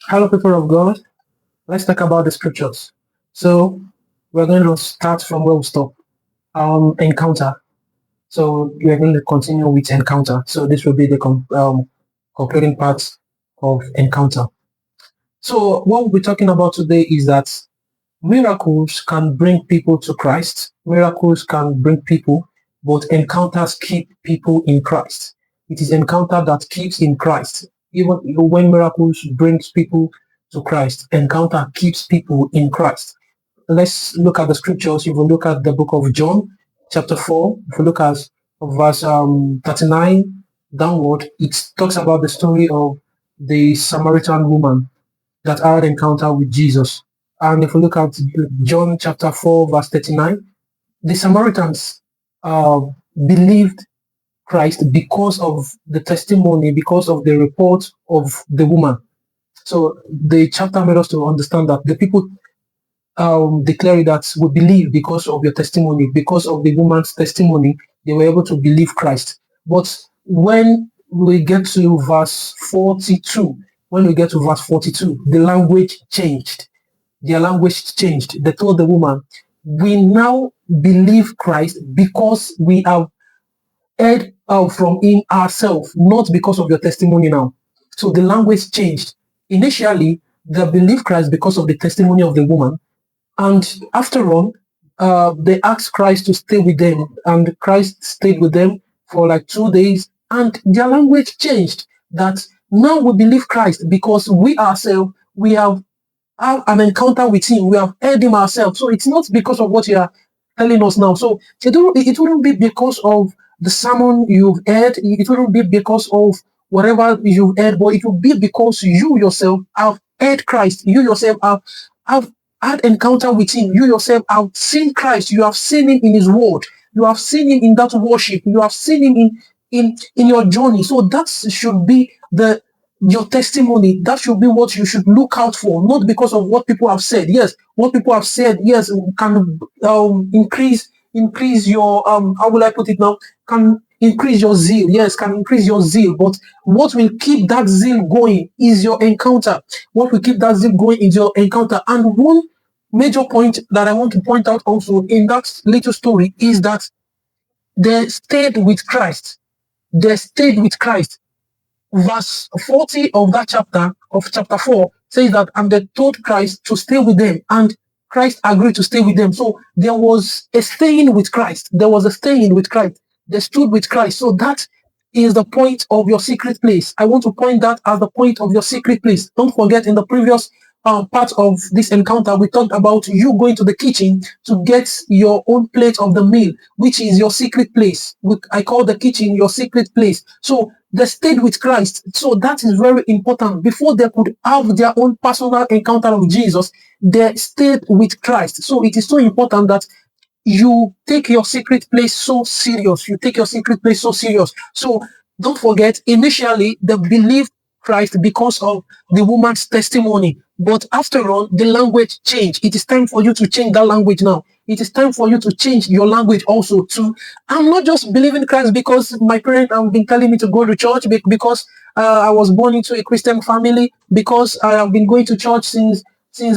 Hello, people of God. Let's talk about the scriptures. So we're going to start from where we stop. Encounter. So we're going to continue with encounter. So this will be the concluding part of encounter. So what we'll be talking about today is that miracles can bring people to Christ. Miracles can bring people, but encounters keep people in Christ. It is encounter that keeps in Christ. Even when miracles brings people to Christ, encounter keeps people in Christ. Let's look at the scriptures. If we look at the book of John, chapter 4, if we look at verse 39 downward, it talks about the story of the Samaritan woman that had encounter with Jesus. And if we look at John chapter 4, verse 39, the Samaritans uh, believed Christ because of the testimony, because of the report of the woman. So the chapter made us to understand that the people declare that we believe because of your testimony, because of the woman's testimony, they were able to believe Christ. But when we get to verse 42, the language changed. Their language changed. They told the woman, we now believe Christ because we have heard from him ourselves, not because of your testimony now. So the language changed. Initially, they believed Christ because of the testimony of the woman. And after all, they asked Christ to stay with them, and Christ stayed with them for like 2 days, and their language changed. That now we believe Christ because we ourselves, we have an encounter with him, we have heard him ourselves. So it's not because of what you are telling us now. So it wouldn't be because of the sermon you've heard, it wouldn't be because of whatever you've heard, but it will be because you yourself have heard Christ, you yourself have had encounter with him, you yourself have seen Christ, you have seen him in his word, you have seen him in that worship, you have seen him in your journey. So that should be the your testimony. That should be what you should look out for, not because of what people have said. Yes, what people have said, yes, can increase your how will I put it now, can increase your zeal. Yes, can increase your zeal, but what will keep that zeal going is your encounter. What will keep that zeal going is your encounter. And one major point that I want to point out also in that little story is that they stayed with Christ. They stayed with Christ. Verse 40 of that chapter, of chapter 4, says that, and they told Christ to stay with them, and Christ agreed to stay with them. So there was a staying with Christ. There was a staying with Christ. They stood with Christ. So that is the point of your secret place. I want to point that as the point of your secret place. Don't forget, in the previous part of this encounter, we talked about you going to the kitchen to get your own plate of the meal, which is your secret place. I call the kitchen your secret place. So they stayed with Christ. So that is very important. Before they could have their own personal encounter with Jesus, they stayed with Christ. So it is so important that you take your secret place so serious. You take your secret place so serious. So don't forget, initially they believed Christ because of the woman's testimony. But after all, the language changed. It is time for you to change that language now. It is time for you to change your language also too. I'm not just believing Christ because my parents have been telling me to go to church, because I was born into a Christian family, because I have been going to church since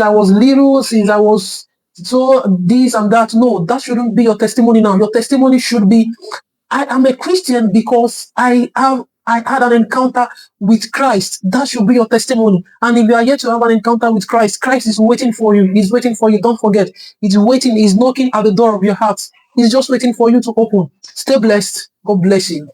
I was little, since I was so this and that. No, that shouldn't be your testimony now. Your testimony should be, I am a Christian because I had an encounter with Christ. That should be your testimony. And if you are yet to have an encounter with Christ, Christ is waiting for you. He's waiting for you. Don't forget. He's waiting. He's knocking at the door of your heart. He's just waiting for you to open. Stay blessed. God bless you.